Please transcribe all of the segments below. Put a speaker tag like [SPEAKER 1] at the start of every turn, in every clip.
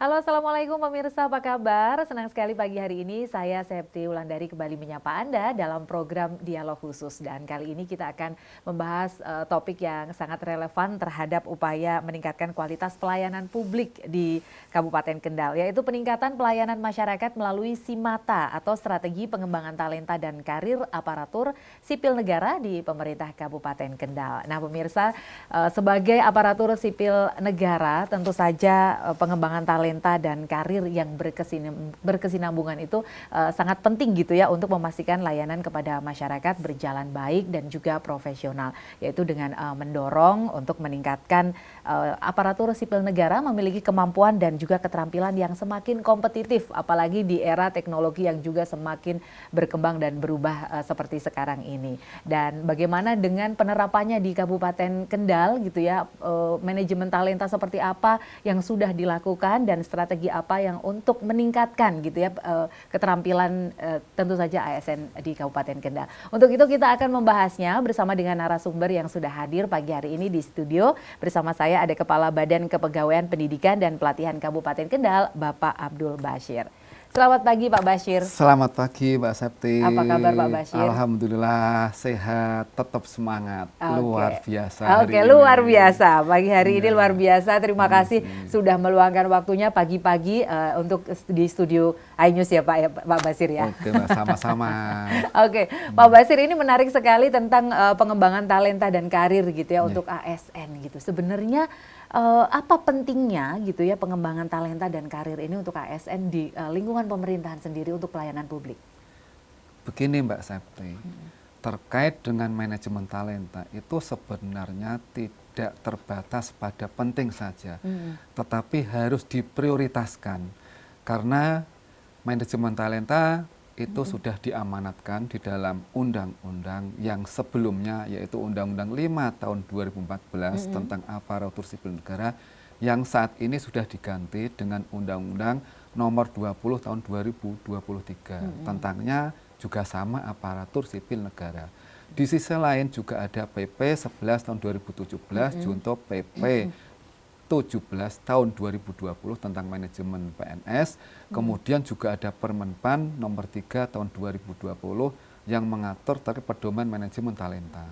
[SPEAKER 1] Halo, assalamualaikum pemirsa, apa kabar? Senang sekali pagi hari ini saya Septi Wulandari kembali menyapa Anda dalam program Dialog Khusus. Dan kali ini kita akan membahas topik yang sangat relevan terhadap upaya meningkatkan kualitas pelayanan publik di Kabupaten Kendal, yaitu peningkatan pelayanan masyarakat melalui SIMATA atau Strategi Pengembangan Talenta dan Karir Aparatur Sipil Negara di Pemerintah Kabupaten Kendal. Nah pemirsa, sebagai aparatur sipil negara tentu saja pengembangan talenta dan karir yang berkesinambungan itu sangat penting gitu ya untuk memastikan layanan kepada masyarakat berjalan baik dan juga profesional, yaitu dengan mendorong untuk meningkatkan aparatur sipil negara memiliki kemampuan dan juga keterampilan yang semakin kompetitif, apalagi di era teknologi yang juga semakin berkembang dan berubah seperti sekarang ini. Dan bagaimana dengan penerapannya di Kabupaten Kendal gitu ya, manajemen talenta seperti apa yang sudah dilakukan dan strategi apa yang untuk meningkatkan gitu ya keterampilan tentu saja ASN di Kabupaten Kendal. Untuk itu kita akan membahasnya bersama dengan narasumber yang sudah hadir pagi hari ini di studio. Bersama saya ada Kepala Badan Kepegawaian Pendidikan dan Pelatihan Kabupaten Kendal, Bapak Abdul Bashir. Selamat pagi Pak Bashir.
[SPEAKER 2] Selamat pagi Mbak Septi.
[SPEAKER 1] Apa kabar Pak Bashir?
[SPEAKER 2] Alhamdulillah sehat, tetap semangat. Luar biasa.
[SPEAKER 1] Oke, luar biasa. Pagi hari ini luar biasa. Terima kasih sudah meluangkan waktunya pagi-pagi untuk di studio iNews ya Pak Bashir ya.
[SPEAKER 2] Oke Mbak, sama-sama.
[SPEAKER 1] Oke, Pak Bashir, ini menarik sekali tentang pengembangan talenta dan karir gitu ya untuk ASN gitu. Sebenarnya apa pentingnya gitu ya pengembangan talenta dan karir ini untuk ASN di lingkungan pemerintahan sendiri untuk pelayanan publik?
[SPEAKER 2] Begini Mbak Septi, terkait dengan manajemen talenta itu sebenarnya tidak terbatas pada penting saja, tetapi harus diprioritaskan karena manajemen talenta itu sudah diamanatkan di dalam undang-undang yang sebelumnya, yaitu Undang-Undang 5 tahun 2014 tentang aparatur sipil negara, yang saat ini sudah diganti dengan Undang-Undang nomor 20 tahun 2023. Tentangnya juga sama, aparatur sipil negara. Di sisi lain juga ada PP 11 tahun 2017 junto PP 17 tahun 2020 tentang manajemen PNS, kemudian juga ada Permenpan nomor 3 tahun 2020 yang mengatur terkait pedoman manajemen talenta.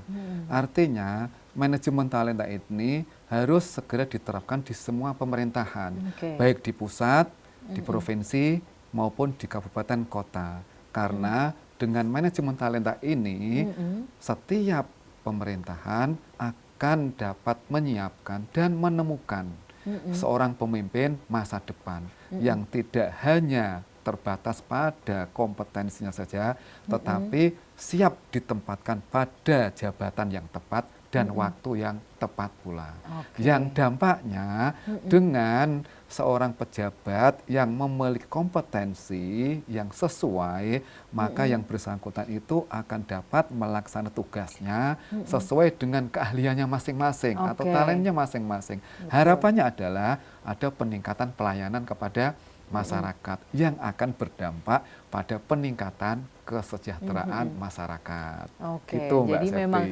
[SPEAKER 2] Artinya manajemen talenta ini harus segera diterapkan di semua pemerintahan, baik di pusat, di provinsi maupun di kabupaten kota. Karena dengan manajemen talenta ini setiap pemerintahan akan dapat menyiapkan dan menemukan seorang pemimpin masa depan yang tidak hanya terbatas pada kompetensinya saja, tetapi siap ditempatkan pada jabatan yang tepat dan waktu yang tepat pula. Yang dampaknya dengan seorang pejabat yang memiliki kompetensi yang sesuai, maka yang bersangkutan itu akan dapat melaksanakan tugasnya sesuai dengan keahliannya masing-masing atau talentnya masing-masing. Harapannya adalah ada peningkatan pelayanan kepada masyarakat yang akan berdampak pada peningkatan kesejahteraan masyarakat.
[SPEAKER 1] Oke,
[SPEAKER 2] Gitu, Mbak
[SPEAKER 1] jadi
[SPEAKER 2] Septi.
[SPEAKER 1] memang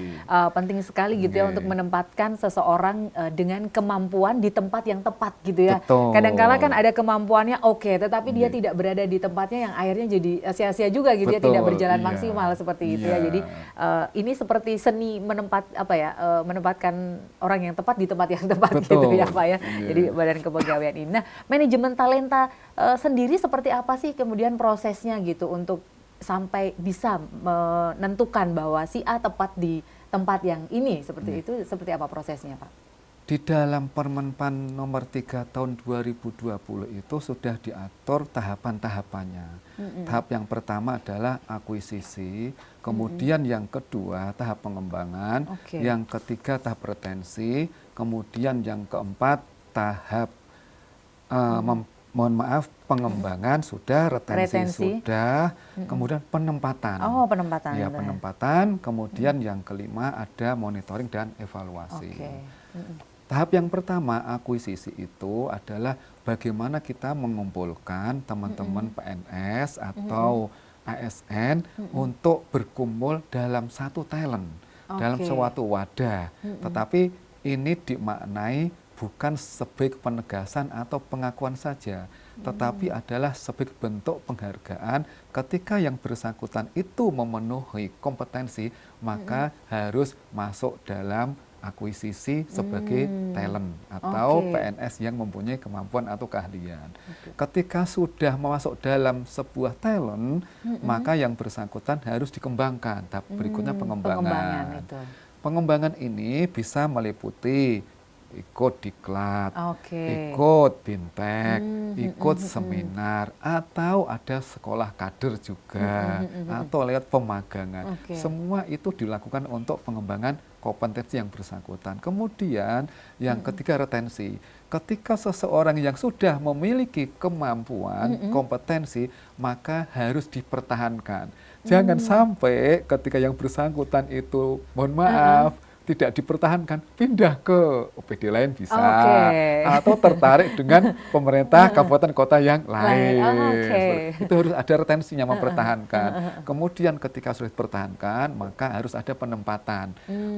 [SPEAKER 1] penting sekali gitu ya untuk menempatkan seseorang dengan kemampuan di tempat yang tepat gitu ya.
[SPEAKER 2] Betul.
[SPEAKER 1] Kadang-kala kan ada kemampuannya tetapi dia tidak berada di tempatnya yang akhirnya jadi sia-sia juga gitu ya, tidak berjalan maksimal seperti itu ya. Jadi ini seperti seni menempatkan orang yang tepat di tempat yang tepat gitu ya Pak ya. Jadi Badan Kepegawaian ini. Nah, manajemen talenta sendiri seperti apa sih kemudian prosesnya gitu untuk sampai bisa menentukan bahwa si A tepat di tempat yang ini, seperti itu, seperti apa prosesnya Pak?
[SPEAKER 2] Di dalam Permenpan nomor 3 tahun 2020 itu sudah diatur tahapan-tahapannya. Tahap yang pertama adalah akuisisi, kemudian yang kedua tahap pengembangan, yang ketiga tahap retensi, kemudian yang keempat tahap pengembangan sudah, retensi sudah, kemudian penempatan.
[SPEAKER 1] Oh, penempatan.
[SPEAKER 2] Ya, penempatan, kemudian yang kelima ada monitoring dan evaluasi. Tahap yang pertama, akuisisi itu adalah bagaimana kita mengumpulkan teman-teman PNS atau ASN untuk berkumpul dalam satu talent, dalam suatu wadah. Tetapi ini dimaknai bukan sebagai penegasan atau pengakuan saja, tetapi adalah sebagai bentuk penghargaan ketika yang bersangkutan itu memenuhi kompetensi, maka harus masuk dalam akuisisi sebagai talent atau PNS yang mempunyai kemampuan atau keahlian. Ketika sudah masuk dalam sebuah talent, maka yang bersangkutan harus dikembangkan. Tahap berikutnya pengembangan. Pengembangan ini bisa meliputi ikut diklat, ikut bintek, ikut seminar, atau ada sekolah kader juga, atau lewat pemagangan. Semua itu dilakukan untuk pengembangan kompetensi yang bersangkutan. Kemudian yang ketiga, retensi. Ketika seseorang yang sudah memiliki kemampuan, kompetensi, maka harus dipertahankan. Jangan sampai ketika yang bersangkutan itu, mohon maaf, tidak dipertahankan, pindah ke OPD lain bisa, atau tertarik dengan pemerintah kabupaten kota yang lain. Itu harus ada retensinya, mempertahankan. Kemudian ketika sudah dipertahankan, maka harus ada penempatan.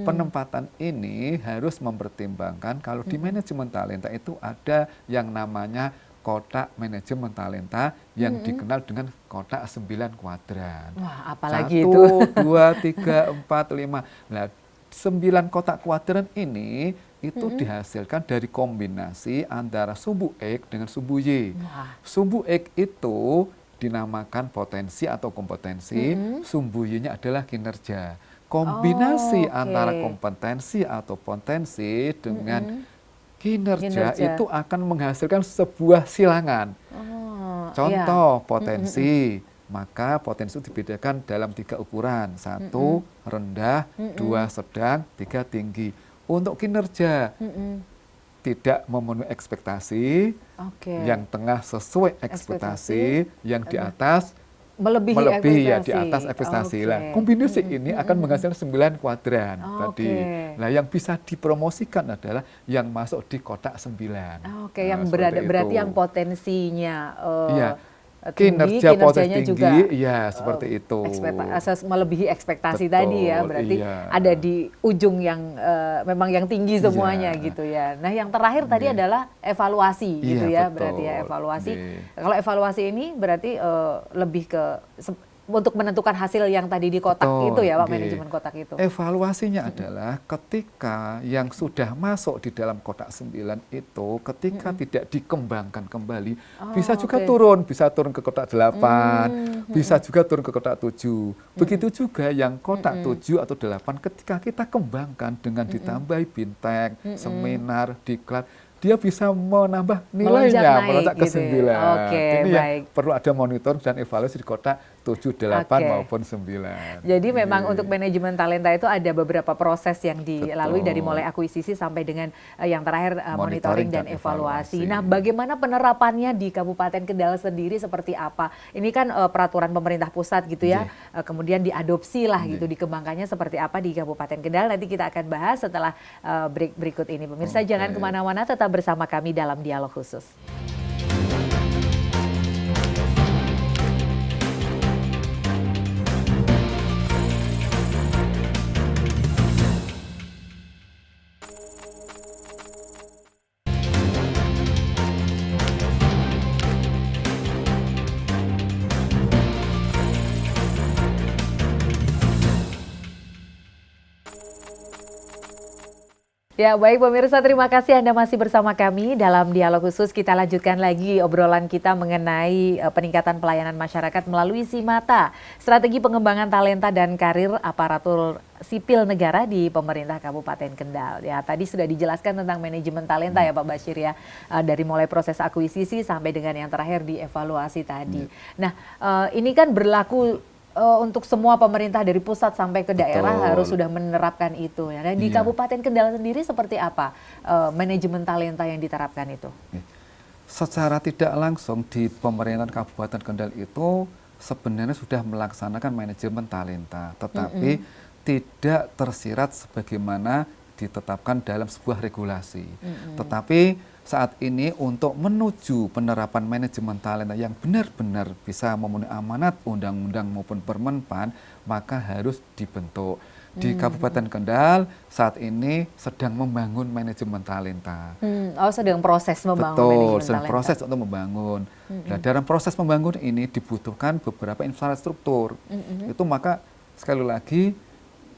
[SPEAKER 2] Penempatan ini harus mempertimbangkan kalau di manajemen talenta itu ada yang namanya kotak manajemen talenta yang dikenal dengan kotak 9 kuadran.
[SPEAKER 1] Wah, apalagi
[SPEAKER 2] 1,
[SPEAKER 1] itu?
[SPEAKER 2] 2, 3, 4, 5. Nah, 9 kotak kuadran ini itu dihasilkan dari kombinasi antara sumbu X dengan sumbu Y. Sumbu X itu dinamakan potensi atau kompetensi, sumbu Y-nya adalah kinerja. Kombinasi antara kompetensi atau potensi dengan kinerja itu akan menghasilkan sebuah silangan. Contoh potensi. Maka potensi itu dibedakan dalam 3 ukuran. 1 rendah, 2 sedang, 3 tinggi. Untuk kinerja tidak memenuhi ekspektasi, yang tengah sesuai ekspektasi, yang di atas melebihi ya, di atas ekspektasi. Kombinasi ini akan menghasilkan 9 kuadran tadi. Nah, yang bisa dipromosikan adalah yang masuk di kotak 9.
[SPEAKER 1] Yang berarti yang potensinya
[SPEAKER 2] tinggi, kinerjanya juga
[SPEAKER 1] ya
[SPEAKER 2] seperti itu.
[SPEAKER 1] Melebihi ekspektasi tadi ya, berarti ada di ujung yang memang yang tinggi semuanya gitu ya. Nah, yang terakhir tadi adalah evaluasi gitu ya, berarti ya evaluasi. Kalau evaluasi ini berarti lebih ke untuk menentukan hasil yang tadi di kotak itu ya Pak, manajemen kotak itu.
[SPEAKER 2] Evaluasinya adalah ketika yang sudah masuk di dalam kotak 9 itu, ketika tidak dikembangkan kembali, bisa juga bisa turun ke kotak 8, bisa juga turun ke kotak 7. Begitu juga yang kotak 7 atau 8 ketika kita kembangkan dengan ditambahi bintek, seminar, diklat, dia bisa menambah nilainya, melonjak ke 9. Ini yang perlu ada monitor dan evaluasi di kotak 7, 8 maupun 9.
[SPEAKER 1] Jadi memang untuk manajemen talenta itu ada beberapa proses yang dilalui dari mulai akuisisi sampai dengan yang terakhir monitoring dan evaluasi. Nah, bagaimana penerapannya di Kabupaten Kendal sendiri seperti apa? Ini kan peraturan pemerintah pusat gitu ya, kemudian diadopsi lah gitu, dikembangkannya seperti apa di Kabupaten Kendal. Nanti kita akan bahas setelah break berikut ini. Pemirsa jangan kemana-mana, tetap bersama kami dalam Dialog Khusus. Ya, baik pemirsa, terima kasih Anda masih bersama kami dalam Dialog Khusus. Kita lanjutkan lagi obrolan kita mengenai peningkatan pelayanan masyarakat melalui SIMATA, strategi pengembangan talenta dan karir aparatur sipil negara di pemerintah Kabupaten Kendal. Ya, tadi sudah dijelaskan tentang manajemen talenta ya Pak Bashir ya, dari mulai proses akuisisi sampai dengan yang terakhir di evaluasi tadi. Nah, ini kan berlaku untuk semua pemerintah dari pusat sampai ke daerah harus sudah menerapkan itu ya. Nah, di Kabupaten Kendal sendiri seperti apa manajemen talenta yang diterapkan itu?
[SPEAKER 2] Secara tidak langsung di pemerintahan Kabupaten Kendal itu sebenarnya sudah melaksanakan manajemen talenta, tetapi tidak tersirat sebagaimana ditetapkan dalam sebuah regulasi. Tetapi saat ini untuk menuju penerapan manajemen talenta yang benar-benar bisa memenuhi amanat undang-undang maupun Permenpan, maka harus dibentuk. di Kabupaten Kendal saat ini sedang membangun manajemen talenta.
[SPEAKER 1] Oh, sedang proses membangun
[SPEAKER 2] Betul,
[SPEAKER 1] manajemen
[SPEAKER 2] sedang
[SPEAKER 1] talenta.
[SPEAKER 2] proses untuk membangun. Nah, dalam proses membangun ini dibutuhkan beberapa infrastruktur. Itu maka sekali lagi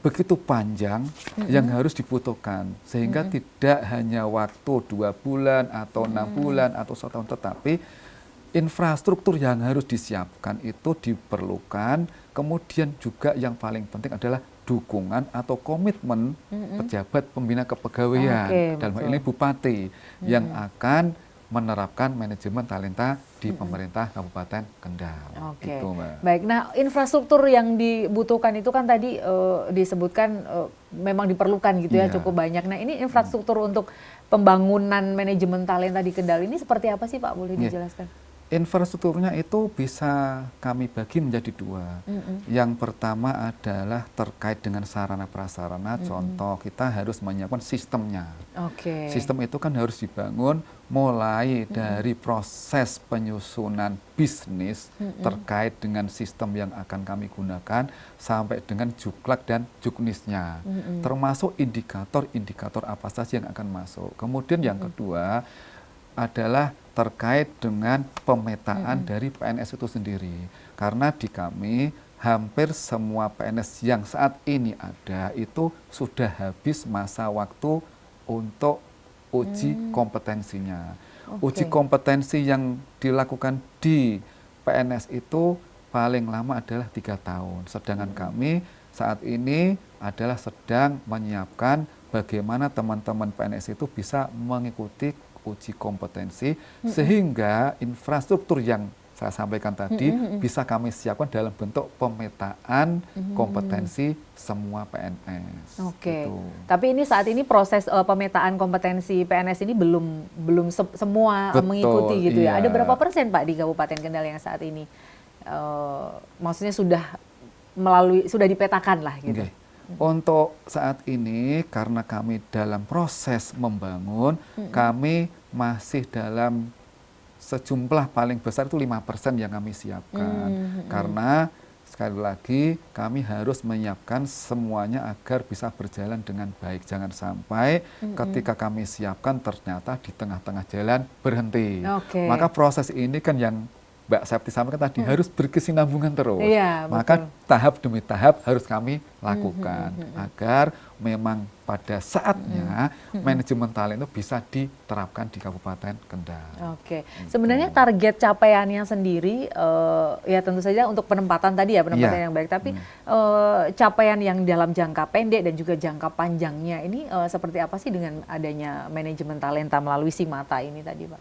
[SPEAKER 2] begitu panjang yang harus dibutuhkan, sehingga tidak hanya waktu 2 bulan atau 6 bulan atau 1 tahun, tetapi infrastruktur yang harus disiapkan itu diperlukan. Kemudian juga yang paling penting adalah dukungan atau komitmen pejabat pembina kepegawaian, dalam hal ini bupati, yang akan menerapkan manajemen talenta di pemerintah Kabupaten Kendal.
[SPEAKER 1] Oke,
[SPEAKER 2] Gitu, Mbak.
[SPEAKER 1] baik. Nah, infrastruktur yang dibutuhkan itu kan tadi disebutkan memang diperlukan gitu ya,
[SPEAKER 2] Iya.
[SPEAKER 1] cukup banyak. Nah, ini infrastruktur untuk pembangunan manajemen talenta di Kendal ini seperti apa sih Pak? Boleh dijelaskan?
[SPEAKER 2] Infrastrukturnya itu bisa kami bagi menjadi 2. Yang pertama adalah terkait dengan sarana prasarana. Contoh, kita harus menyiapkan sistemnya.
[SPEAKER 1] Oke.
[SPEAKER 2] Sistem itu kan harus dibangun mulai dari proses penyusunan bisnis terkait dengan sistem yang akan kami gunakan sampai dengan juklak dan juknisnya. Termasuk indikator-indikator apa saja yang akan masuk. Kemudian yang kedua adalah terkait dengan pemetaan dari PNS itu sendiri. Karena di kami hampir semua PNS yang saat ini ada itu sudah habis masa waktu untuk uji kompetensinya. Uji kompetensi yang dilakukan di PNS itu paling lama adalah 3 tahun. Sedangkan kami saat ini adalah sedang menyiapkan bagaimana teman-teman PNS itu bisa mengikuti uji kompetensi, sehingga infrastruktur yang saya sampaikan tadi bisa kami siapkan dalam bentuk pemetaan kompetensi semua PNS.
[SPEAKER 1] Oke.
[SPEAKER 2] Gitu.
[SPEAKER 1] Tapi ini saat ini proses pemetaan kompetensi PNS ini belum semua
[SPEAKER 2] Betul,
[SPEAKER 1] mengikuti gitu ya.
[SPEAKER 2] iya.
[SPEAKER 1] Ada berapa persen Pak di Kabupaten Kendal yang saat ini maksudnya sudah dipetakan lah gitu?
[SPEAKER 2] Oke. Untuk saat ini karena kami dalam proses membangun, kami masih dalam sejumlah paling besar itu 5% yang kami siapkan. Karena sekali lagi kami harus menyiapkan semuanya agar bisa berjalan dengan baik. Jangan sampai ketika kami siapkan ternyata di tengah-tengah jalan berhenti.
[SPEAKER 1] Oke.
[SPEAKER 2] Maka proses ini kan yang Mbak Septi sampaikan tadi harus berkesinambungan terus.
[SPEAKER 1] Iya,
[SPEAKER 2] Maka
[SPEAKER 1] betul.
[SPEAKER 2] tahap demi tahap harus kami lakukan agar memang pada saatnya manajemen talenta itu bisa diterapkan di Kabupaten Kendal.
[SPEAKER 1] Oke, sebenarnya target capaiannya sendiri ya tentu saja untuk penempatan tadi ya, penempatan yang baik, tapi capaian yang dalam jangka pendek dan juga jangka panjangnya ini seperti apa sih dengan adanya manajemen talenta melalui Simata ini tadi Pak?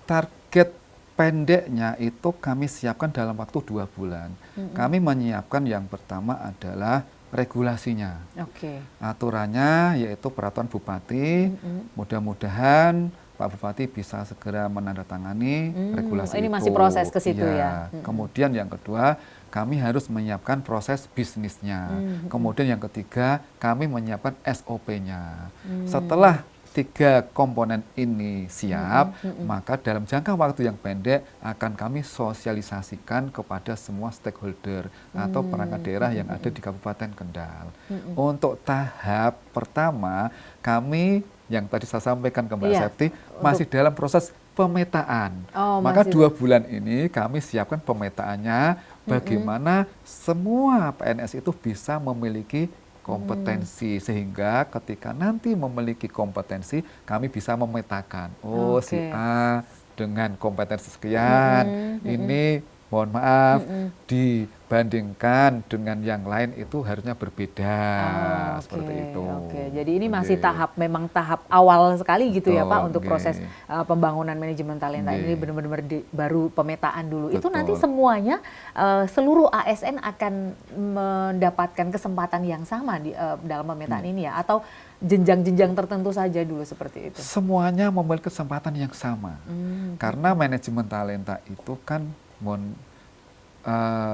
[SPEAKER 2] Target pendeknya itu kami siapkan dalam waktu 2 bulan. Kami menyiapkan yang pertama adalah regulasinya.
[SPEAKER 1] Oke.
[SPEAKER 2] Aturannya yaitu peraturan bupati. Mudah-mudahan Pak Bupati bisa segera menandatangani regulasi
[SPEAKER 1] ini
[SPEAKER 2] itu.
[SPEAKER 1] masih proses ke situ ya.
[SPEAKER 2] Kemudian yang kedua, kami harus menyiapkan proses bisnisnya. Kemudian yang ketiga, kami menyiapkan SOP-nya. Setelah 3 komponen ini siap, maka dalam jangka waktu yang pendek akan kami sosialisasikan kepada semua stakeholder atau perangkat daerah yang ada di Kabupaten Kendal. Untuk tahap pertama, kami yang tadi saya sampaikan ke Mbak Septi masih dalam proses pemetaan. Maka 2 bulan ini kami siapkan pemetaannya, bagaimana semua PNS itu bisa memiliki kompetensi, sehingga ketika nanti memiliki kompetensi kami bisa memetakan, si A dengan kompetensi sekian, ini mohon maaf dibandingkan dengan yang lain itu harusnya berbeda, seperti itu.
[SPEAKER 1] Jadi ini masih memang tahap awal sekali gitu ya Pak untuk proses pembangunan manajemen talenta ini benar-benar baru pemetaan dulu. Itu nanti semuanya seluruh ASN akan mendapatkan kesempatan yang sama di dalam pemetaan ini ya, atau jenjang-jenjang tertentu saja dulu seperti itu?
[SPEAKER 2] Semuanya memiliki kesempatan yang sama, karena manajemen talenta itu kan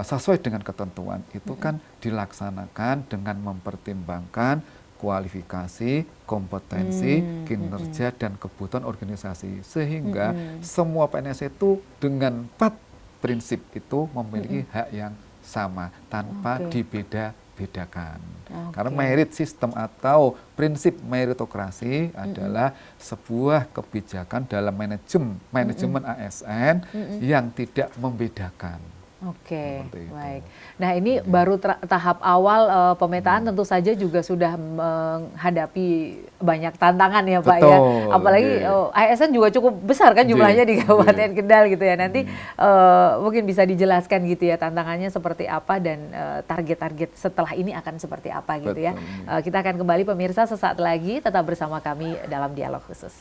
[SPEAKER 2] sesuai dengan ketentuan itu kan dilaksanakan dengan mempertimbangkan kualifikasi, kompetensi, kinerja, dan kebutuhan organisasi. Sehingga semua PNS itu dengan 4 prinsip itu memiliki hak yang sama tanpa dibeda-bedakan. bedakan.
[SPEAKER 1] Oke.
[SPEAKER 2] Karena merit system atau prinsip meritokrasi adalah sebuah kebijakan dalam manajemen ASN yang tidak membedakan.
[SPEAKER 1] Oke,
[SPEAKER 2] Seperti itu.
[SPEAKER 1] baik. Nah ini baru tahap awal pemetaan, tentu saja juga sudah menghadapi banyak tantangan ya Pak ya.
[SPEAKER 2] Betul,
[SPEAKER 1] Apalagi ASN juga cukup besar kan jumlahnya di Kabupaten Kendal gitu ya. Nanti mungkin bisa dijelaskan gitu ya tantangannya seperti apa dan target-target setelah ini akan seperti apa gitu ya. Kita akan kembali pemirsa sesaat lagi, tetap bersama kami dalam Dialog Khusus.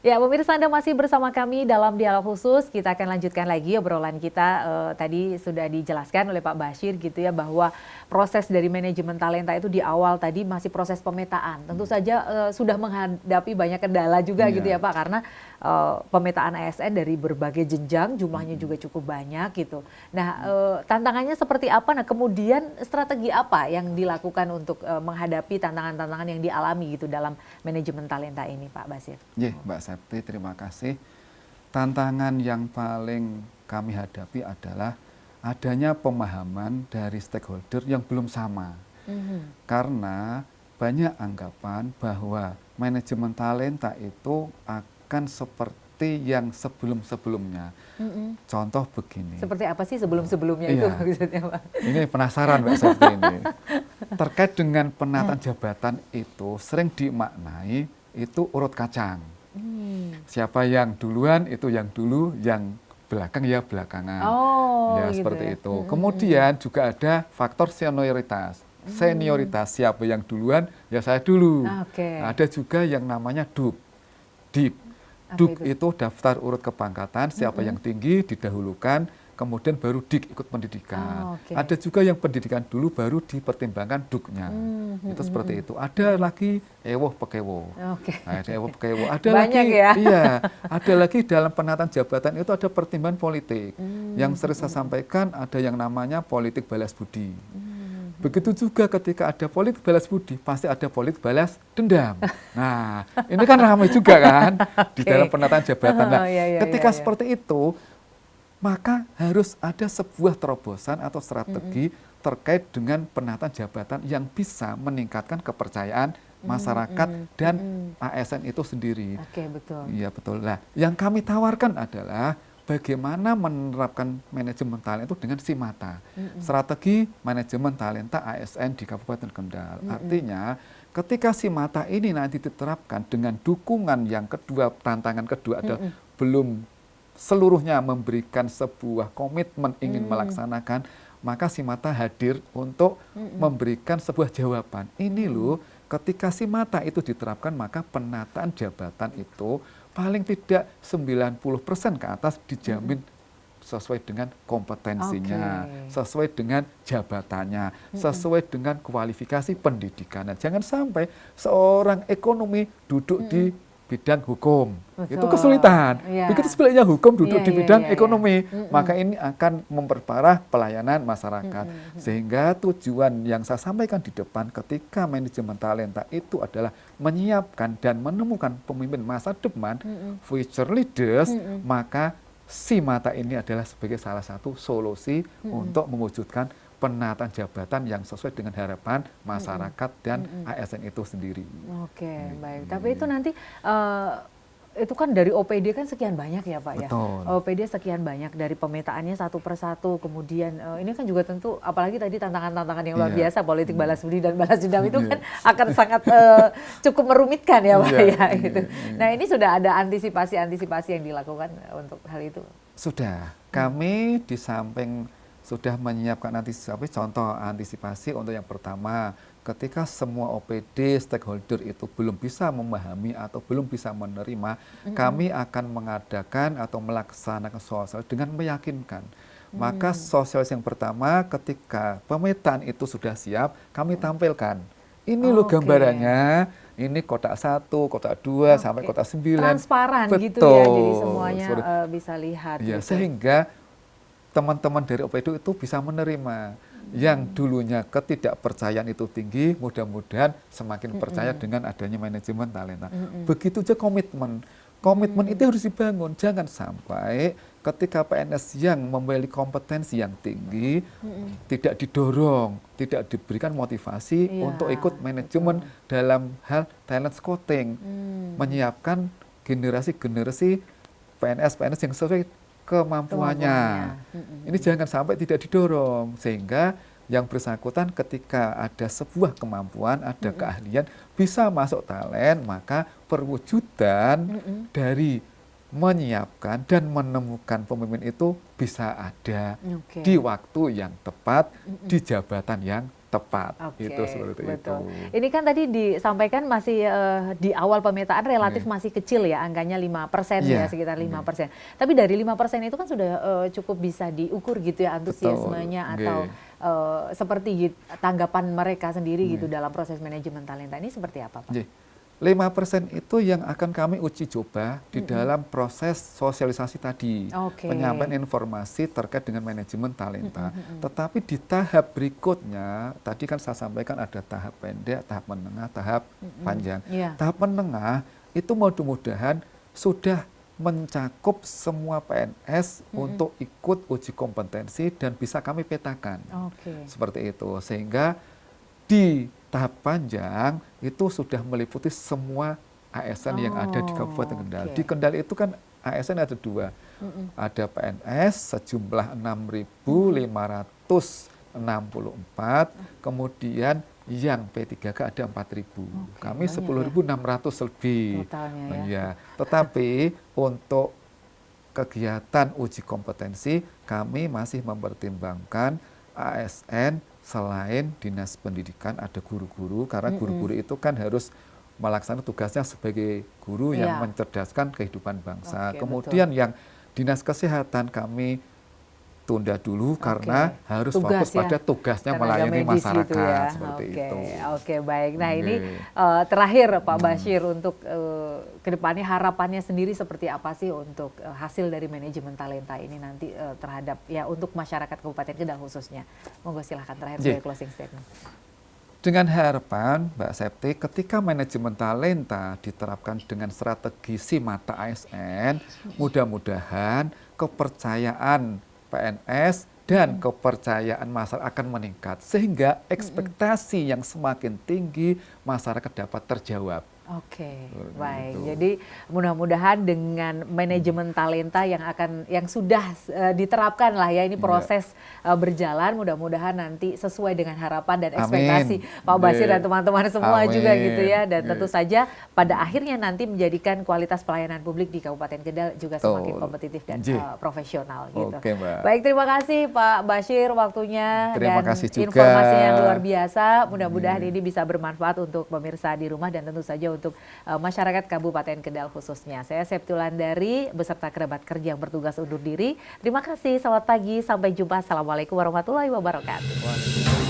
[SPEAKER 1] Ya, pemirsa, Anda masih bersama kami dalam Dialog Khusus. Kita akan lanjutkan lagi obrolan kita. Tadi sudah dijelaskan oleh Pak Bashir gitu ya, bahwa proses dari manajemen talenta itu di awal tadi masih proses pemetaan. Tentu saja sudah menghadapi banyak kendala juga gitu ya Pak, karena pemetaan ASN dari berbagai jenjang, jumlahnya juga cukup banyak gitu. Nah, tantangannya seperti apa? Nah, kemudian strategi apa yang dilakukan untuk menghadapi tantangan-tantangan yang dialami gitu dalam manajemen talenta ini, Pak Bashir?
[SPEAKER 2] Ya, Mbak Septi, terima kasih. Tantangan yang paling kami hadapi adalah adanya pemahaman dari stakeholder yang belum sama. Karena banyak anggapan bahwa manajemen talenta itu akan seperti yang sebelum-sebelumnya. Contoh begini.
[SPEAKER 1] Seperti apa sih sebelum-sebelumnya itu maksudnya Pak?
[SPEAKER 2] Ini penasaran Mbak Septi ini. Terkait dengan penataan jabatan itu sering dimaknai itu urut kacang. Siapa yang duluan itu yang dulu, yang belakang ya belakangan. Ya gitu seperti ya? Itu. Kemudian juga ada faktor senioritas. Senioritas siapa yang duluan ya saya dulu. Ada juga yang namanya DUK. DIP. DUK itu daftar urut kepangkatan, siapa yang tinggi didahulukan, kemudian baru DIK ikut pendidikan. Ada juga yang pendidikan dulu baru dipertimbangkan DUK-nya. Itu seperti itu. Ada lagi ewoh pekewo. Nah, ada ewoh pekewo. Ada
[SPEAKER 1] banyak
[SPEAKER 2] lagi
[SPEAKER 1] ya?
[SPEAKER 2] Iya, ada lagi dalam penataan jabatan itu ada pertimbangan politik. Yang sering saya sampaikan ada yang namanya politik balas budi. Begitu juga ketika ada politik balas budi, pasti ada politik balas dendam. Nah, ini kan ramai juga kan di dalam penataan jabatan. Nah, ketika seperti itu, maka harus ada sebuah terobosan atau strategi terkait dengan penataan jabatan yang bisa meningkatkan kepercayaan masyarakat dan ASN itu sendiri.
[SPEAKER 1] Betul.
[SPEAKER 2] Iya, betul. Nah, yang kami tawarkan adalah bagaimana menerapkan manajemen talenta itu dengan SIMATA. Strategi manajemen talenta ASN di Kabupaten Kendal. Artinya, ketika SIMATA ini nanti diterapkan dengan dukungan yang kedua, tantangan kedua adalah belum seluruhnya memberikan sebuah komitmen ingin melaksanakan, maka SIMATA hadir untuk memberikan sebuah jawaban. Ini loh, ketika SIMATA itu diterapkan, maka penataan jabatan itu paling tidak 90% ke atas dijamin sesuai dengan kompetensinya, sesuai dengan jabatannya, sesuai dengan kualifikasi pendidikannya. Jangan sampai seorang ekonomi duduk di bidang hukum. Itu kesulitan. Begitu sebaliknya hukum duduk di bidang ekonomi, maka ini akan memperparah pelayanan masyarakat. Sehingga tujuan yang saya sampaikan di depan ketika manajemen talenta itu adalah menyiapkan dan menemukan pemimpin masa depan, future leaders, maka SIMATA ini adalah sebagai salah satu solusi untuk mewujudkan penataan jabatan yang sesuai dengan harapan masyarakat dan ASN itu sendiri.
[SPEAKER 1] Baik. Tapi itu nanti itu kan dari OPD kan sekian banyak ya Pak.
[SPEAKER 2] Betul.
[SPEAKER 1] Ya. OPD sekian banyak dari pemetaannya satu persatu. Kemudian ini kan juga tentu apalagi tadi tantangan-tantangan yang luar biasa, politik balas budi dan balas dendam itu kan akan sangat cukup merumitkan ya Pak ya. Gitu. Nah ini sudah ada antisipasi yang dilakukan untuk hal itu?
[SPEAKER 2] Sudah. Kami di samping sudah menyiapkan antisipasi, contoh antisipasi untuk yang pertama, ketika semua OPD stakeholder itu belum bisa memahami atau belum bisa menerima, kami akan mengadakan atau melaksanakan sosial dengan meyakinkan. Maka sosial yang pertama ketika pemetaan itu sudah siap, kami tampilkan. Ini loh gambarannya, ini kotak 1, kotak 2 sampai kotak 9.
[SPEAKER 1] Transparan
[SPEAKER 2] Betul.
[SPEAKER 1] gitu ya, jadi semuanya bisa lihat.
[SPEAKER 2] Ya,
[SPEAKER 1] gitu.
[SPEAKER 2] sehingga teman-teman dari Opedo itu bisa menerima. Yang dulunya ketidakpercayaan itu tinggi, mudah-mudahan semakin percaya dengan adanya manajemen talenta. Begitu juga komitmen. Komitmen itu harus dibangun. Jangan sampai ketika PNS yang memiliki kompetensi yang tinggi tidak didorong, tidak diberikan motivasi untuk ikut manajemen dalam hal talent scouting, menyiapkan generasi-generasi PNS yang sesuai kemampuannya. Ini jangan sampai tidak didorong, sehingga yang bersangkutan ketika ada sebuah kemampuan, ada keahlian, bisa masuk talent, maka perwujudan dari menyiapkan dan menemukan pemimpin itu bisa ada di waktu yang tepat, di jabatan yang tepat. Itu seperti
[SPEAKER 1] betul.
[SPEAKER 2] itu.
[SPEAKER 1] Ini kan tadi disampaikan masih di awal pemetaan relatif masih kecil ya, angkanya 5% ya, sekitar 5%. Tapi dari 5% itu kan sudah cukup bisa diukur gitu ya antusiasmenya atau seperti tanggapan mereka sendiri gitu dalam proses manajemen talenta ini seperti apa, Pak?
[SPEAKER 2] 5% itu yang akan kami uji coba di dalam proses sosialisasi tadi, penyampaian informasi terkait dengan manajemen talenta. Tetapi di tahap berikutnya, tadi kan saya sampaikan ada tahap pendek, tahap menengah, tahap panjang. Tahap menengah itu mudah-mudahan sudah mencakup semua PNS untuk ikut uji kompetensi dan bisa kami petakan. Seperti itu, sehingga di tahap panjang itu sudah meliputi semua ASN yang ada di Kabupaten Kendal. Di Kendal itu kan ASN ada 2. Ada PNS sejumlah 6.564, kemudian yang P3K ada 4.000. Kami 10.600 lebih.
[SPEAKER 1] Totalnya
[SPEAKER 2] ya. Tetapi untuk kegiatan uji kompetensi kami masih mempertimbangkan ASN selain dinas pendidikan ada guru-guru, karena guru-guru itu kan harus melaksanakan tugasnya sebagai guru yang mencerdaskan kehidupan bangsa. Kemudian yang dinas kesehatan kami tunda dulu karena harus fokus pada tugasnya melayani masyarakat seperti itu.
[SPEAKER 1] Baik. Nah ini terakhir Pak Bashir, untuk kedepannya harapannya sendiri seperti apa sih untuk hasil dari manajemen talenta ini nanti terhadap ya untuk masyarakat Kabupaten Kendal khususnya. Monggo silahkan terakhir sebagai closing statement.
[SPEAKER 2] Dengan harapan Mbak Septi, ketika manajemen talenta diterapkan dengan strategi si mata ASN, mudah-mudahan kepercayaan PNS dan kepercayaan masyarakat akan meningkat, sehingga ekspektasi yang semakin tinggi masyarakat dapat terjawab.
[SPEAKER 1] Baik. Jadi mudah-mudahan dengan manajemen talenta yang sudah diterapkan lah ya, ini proses berjalan, mudah-mudahan nanti sesuai dengan harapan dan ekspektasi Pak Bashir dan teman-teman semua juga gitu ya, dan tentu saja pada akhirnya nanti menjadikan kualitas pelayanan publik di Kabupaten Kendal juga semakin kompetitif dan profesional gitu. Baik, terima kasih Pak Bashir waktunya dan informasinya yang luar biasa. Mudah-mudahan ini bisa bermanfaat untuk pemirsa di rumah dan tentu saja untuk masyarakat Kabupaten Kendal khususnya. Saya Septi Ulandari beserta kerabat kerja yang bertugas undur diri. Terima kasih, selamat pagi, sampai jumpa. Assalamualaikum warahmatullahi wabarakatuh.